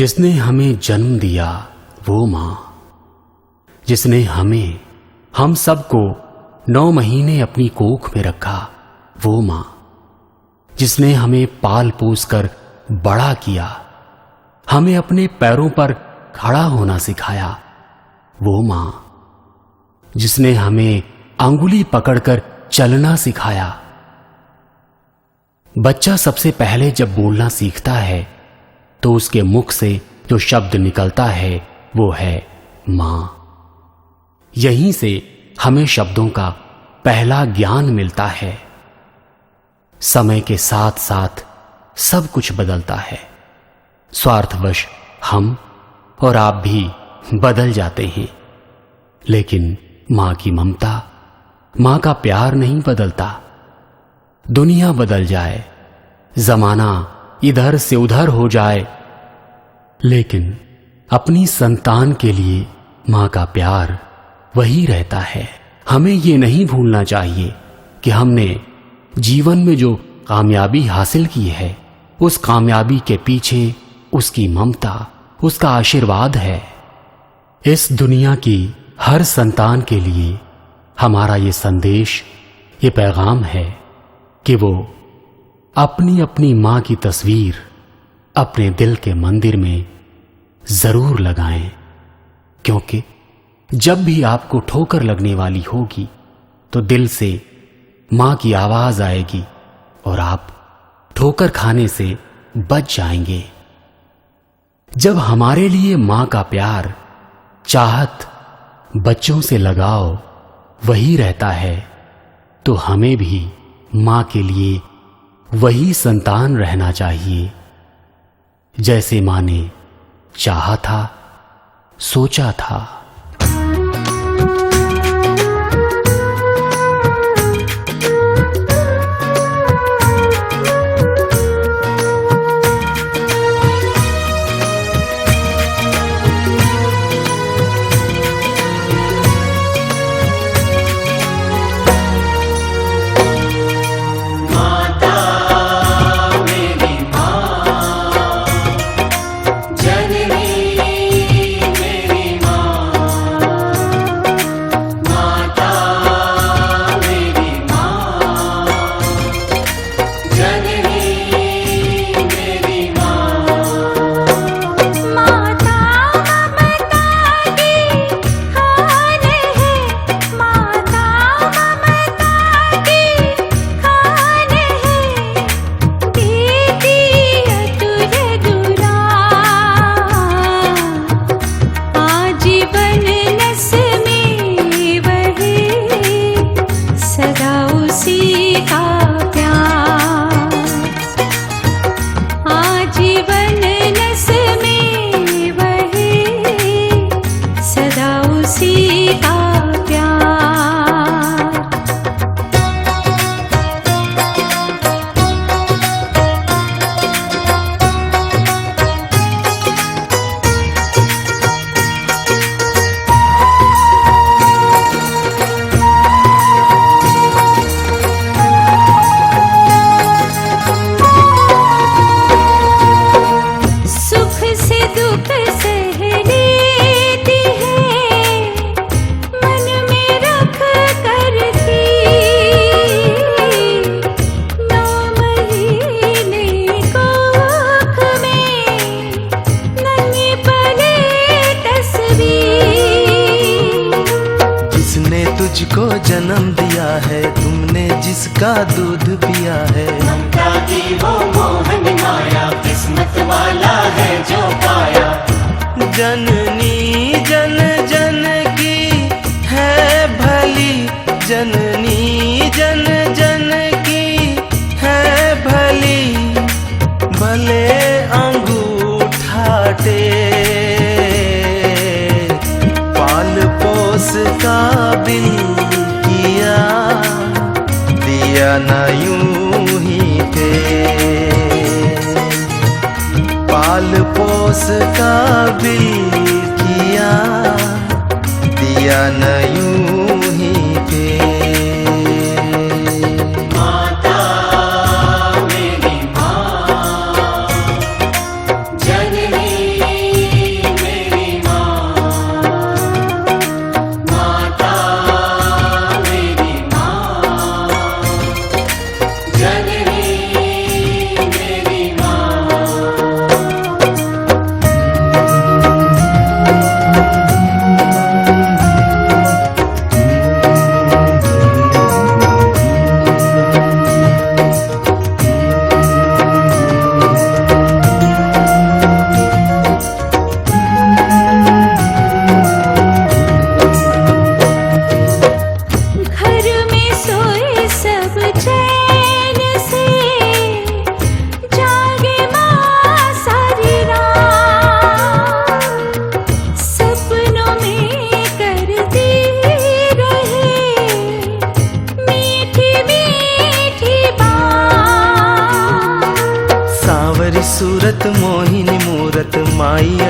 जिसने हमें जन्म दिया वो माँ, जिसने हमें, हम सबको 9 महीने अपनी कोख में रखा वो माँ, जिसने हमें पाल पोस कर बड़ा किया, हमें अपने पैरों पर खड़ा होना सिखाया वो माँ, जिसने हमें अंगुली पकड़कर चलना सिखाया। बच्चा सबसे पहले जब बोलना सीखता है तो उसके मुख से जो शब्द निकलता है वो है मां। यहीं से हमें शब्दों का पहला ज्ञान मिलता है। समय के साथ साथ सब कुछ बदलता है। स्वार्थवश हम और आप भी बदल जाते हैं, लेकिन मां की ममता, मां का प्यार नहीं बदलता। दुनिया बदल जाए, जमाना इधर से उधर हो जाए, लेकिन अपनी संतान के लिए मां का प्यार वही रहता है। हमें ये नहीं भूलना चाहिए कि हमने जीवन में जो कामयाबी हासिल की है, उस कामयाबी के पीछे उसकी ममता, उसका आशीर्वाद है। इस दुनिया की हर संतान के लिए हमारा ये संदेश, ये पैगाम है कि वो अपनी अपनी मां की तस्वीर अपने दिल के मंदिर में जरूर लगाएं, क्योंकि जब भी आपको ठोकर लगने वाली होगी तो दिल से मां की आवाज आएगी और आप ठोकर खाने से बच जाएंगे। जब हमारे लिए मां का प्यार, चाहत, बच्चों से लगाव वही रहता है, तो हमें भी मां के लिए वही संतान रहना चाहिए, जैसे मां ने चाहा था, सोचा था। तुझको जन्म दिया है, तुमने जिसका दूध पिया है, ममता की वो मोहन माया, किस्मत वाला है जो पाया। जननी जन जन की है भली, जननी जन जन की है भली, भले अंगूठा पाल पोस काबिल किया, दिया न यूं ही थे। पाल पोस काबिल किया, दिया न यूं ही थे। माता मेरी माँ, जननी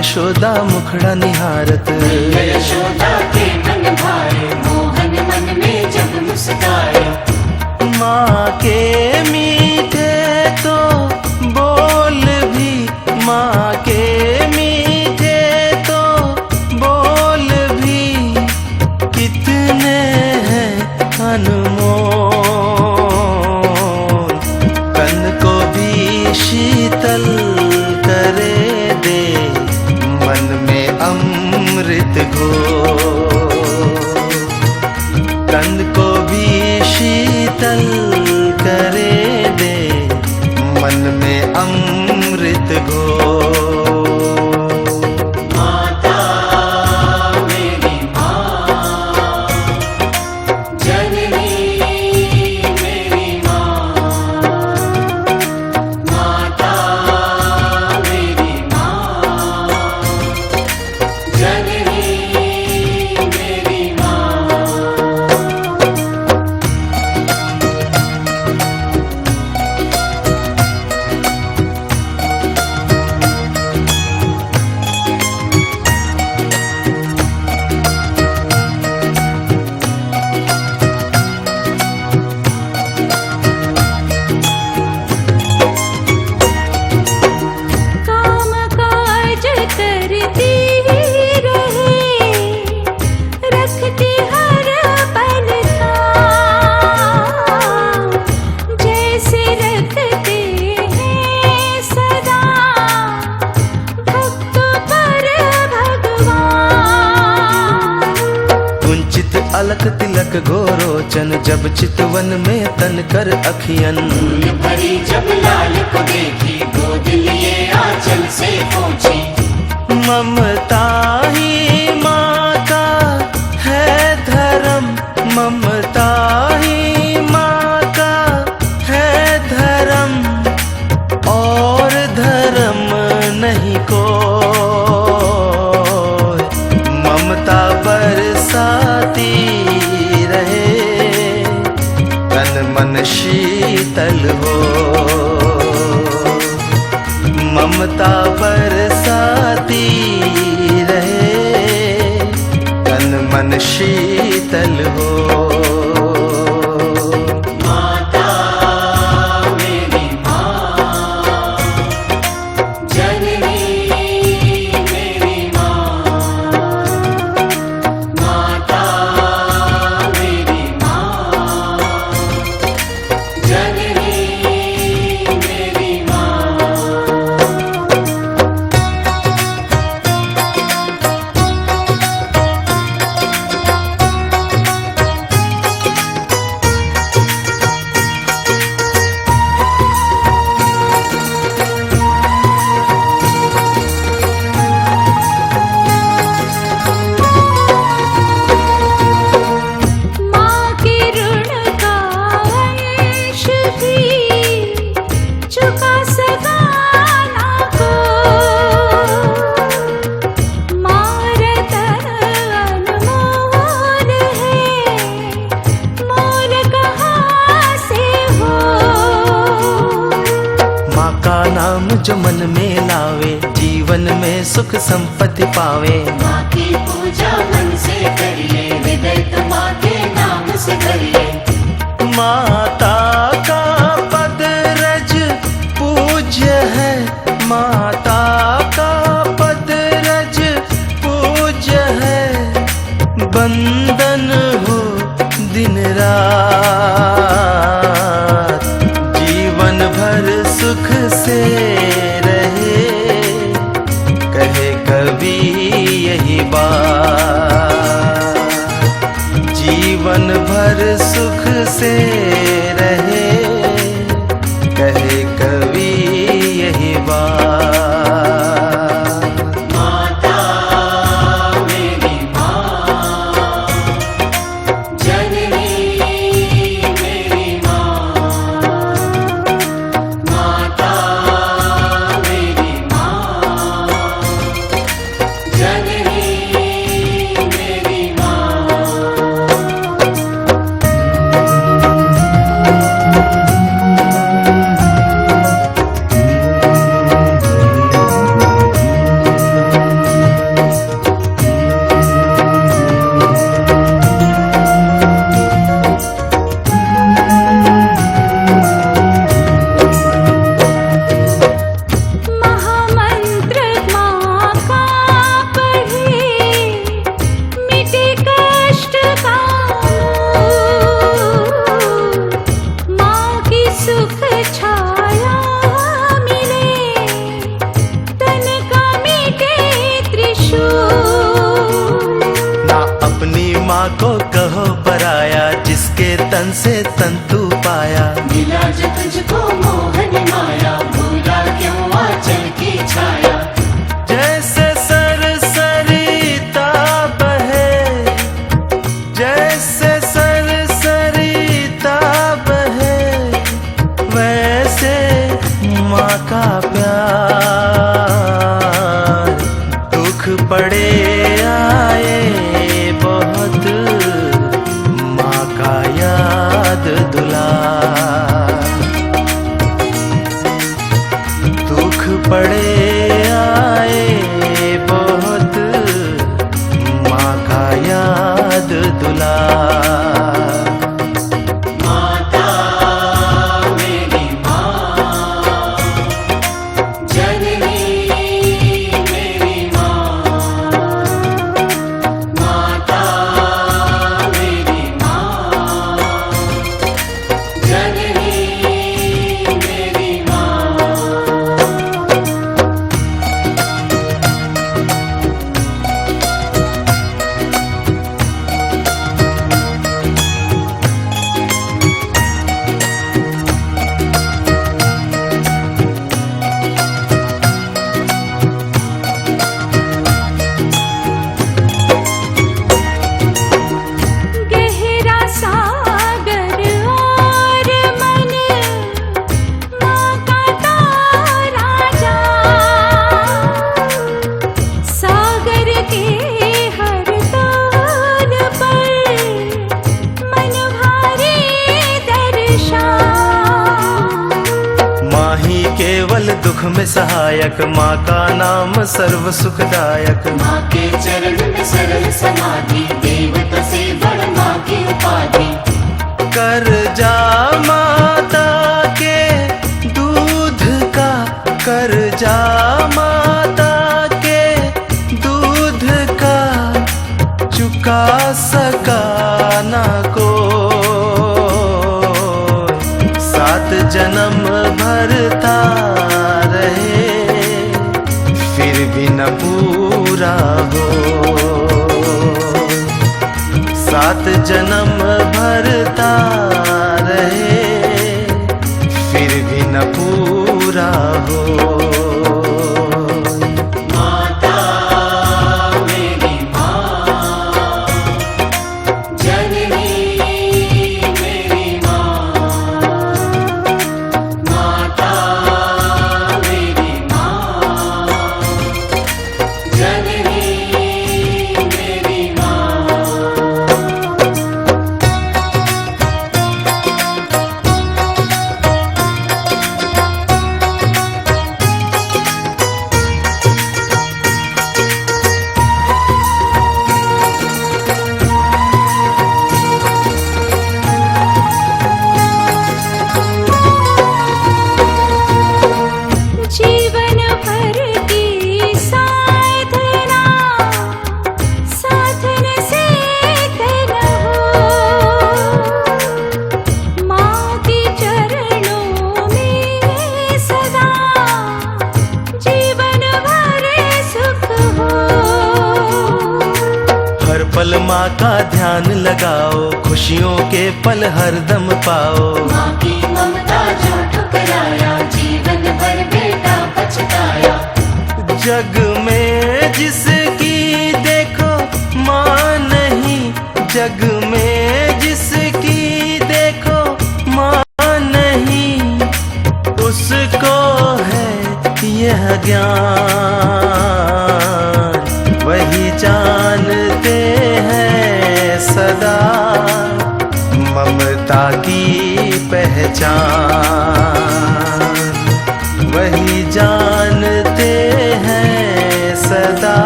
यशोदा मुखड़ा निहारत। मैया यशोदा के मन भाए, मोहन मन में जब मुस्काए। माँ के मीठे तो बोल भी, माँ के मीठे तो बोल भी कितने हैं अनमोल। तन को भी शीतल करे दे, मन में अमृत घोल। तन को भी शीतल करे दे, मन में अमृत घोल। माता मेरी माँ, जननी मेरी माँ। माता मेरी माँ, जननी मेरी माँ। काम काज करती रहे, रखती हर पल ध्यान। जैसे रखते हैं सदा भक्त पर भगवान। कुंचित अलक तिलक गोरोचन, जब चितवन में तन कर अखियन। फूल भरी जब लाल को देखी, गोद लिए आंचल से पहुंची। ममता ही माँ का है धर्म, ममता ही माँ का है धर्म। और धर्म नहीं कोई, ममता बरसाती रहे, तन मन शीतल हो। ममता बरसाती रहे, तन मन शीतल हो। माता मेरी माँ, जननी मेरी माँ। माता मेरी माँ, जननी मेरी माँ। माँ के ऋण का अंश भी चुका सका ना कोई। माँ रतन अनमोल है, मोल कहाँ से हो। माँ का नाम जो मन में लावे, जीवन में सुख संपत्ति पावे। माँ की पूजा मन से करिए, हृदय तो माँ के नाम से करिए। माता का पद रज पूज्य है, माता का पद रज पूज्य है। बंदन हो दिन रात, जीवन भर सुख से रहे, कहे कवि यही बात। जीवन भर सुख से रहे, कहे कवि यही बात। माता मेरी माँ, जननी मेरी माँ। माता मेरी माँ, जननी मेरी माँ। अपनी माँ को कहो पराया, जिसके तन से तंतु पाया। मिला जो तुझको मोहन माया, भूला क्यों आंचल की छाया। जैसे सरसरिता बहे, जैसे सरसरिता बहे, वैसे माँ का प्यार। दुख पड़े आए बहुत, माँ का याद दुलार। दुख पड़े आए बहुत, माँ का याद दुलार। माता मेरी माँ, जननी मेरी माँ। माता मेरी माँ, जननी मेरी माँ। गहरा सागर और मन, माँ का तारा जा। सागर के हर ताल पर मन भारी दर्शा। माँ ही केवल दुख में सहायक, माँ का नाम सर्व सुखदायक। माँ के चरण में सरल समाधि, देवता से बड़ माँ की उपाधि। कर जा माता के दूध का, कर जा माता के दूध का, चुका सका ना को। 7 जन्म भरता रहे, फिर भी न पूरा हो। 7 जन्म भरता रहे, फिर भी न पूरा हो। माता मेरी माँ, जननी मेरी माँ। माता मेरी माँ, जननी मेरी माँ। जीवन भर की साधना, साधन से तन हो। माँ के चरणों में सदा जीवन भर सुख हो। हर पल माँ का ध्यान लगाओ, खुशियों के पल हरदम पाओ। माँ की ममता जो ठुकराया, जीवन भर बेटा पछताया। जग में जिसकी देखो माँ नहीं, जग में जिसकी देखो माँ नहीं, उसको है यह ज्ञान। वही जानते हैं सदा ममता की पहचान। वही जानते हैं सदा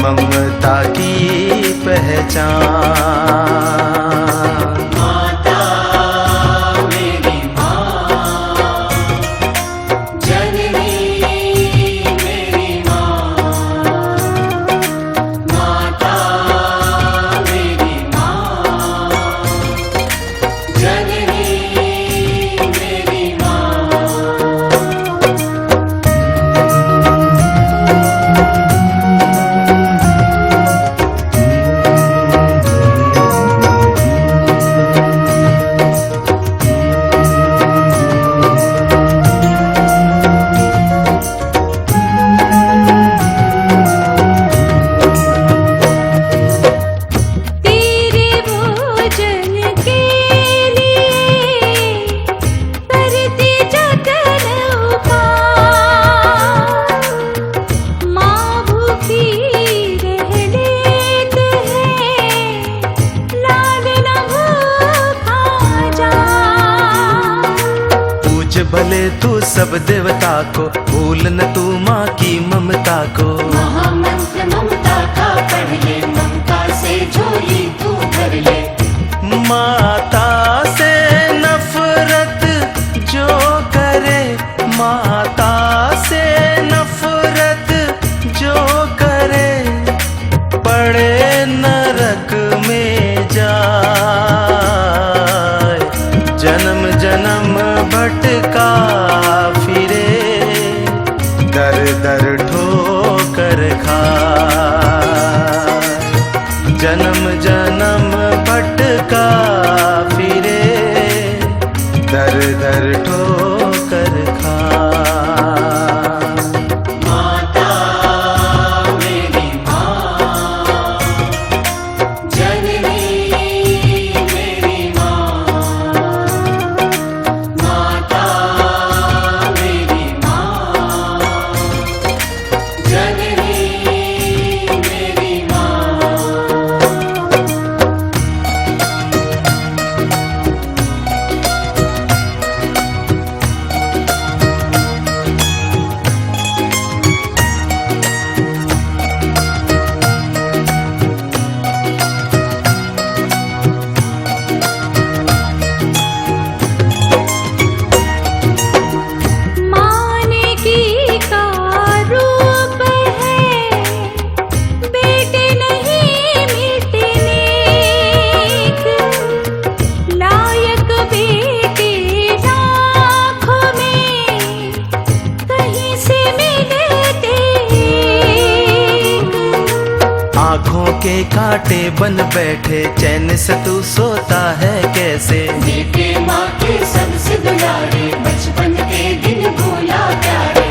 ममता की पहचान। माता मेरी माँ, जननी मेरी माँ। माता मेरी माँ, जननी भले तू सब देवता को, भूल न तू माँ की ममता को। महामंत्र ममता का पढ़ ले, ममता से झोली तू भर ले। माता से नफरत जो करे, माता से नफरत जो करे, पड़े नरक में जाए। जन्म जन्म भटका फिरे, दर दर ठोकर खाए। जन्म जन्म भटका फिरे, दर दर ठोकर खाए। माता मेरी माँ, जननी मेरी माँ। माता मेरी माँ, जननी मेरी माँ। माने की का रूप है, बेटे नहीं मिटने के। लायक बेटे लाखों में कहीं से मिलते। आँखों के कांटे बन बैठे, चैन से तू सोता है कैसे। बेटे माँ के सबसे दुलारे, बचपन के दिन भूला प्यारे।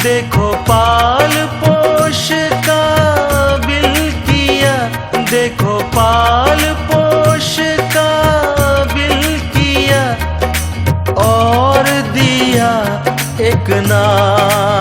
देखो पाल पोष का बिल किया, देखो पाल पोष का बिल किया, और दिया एक नाम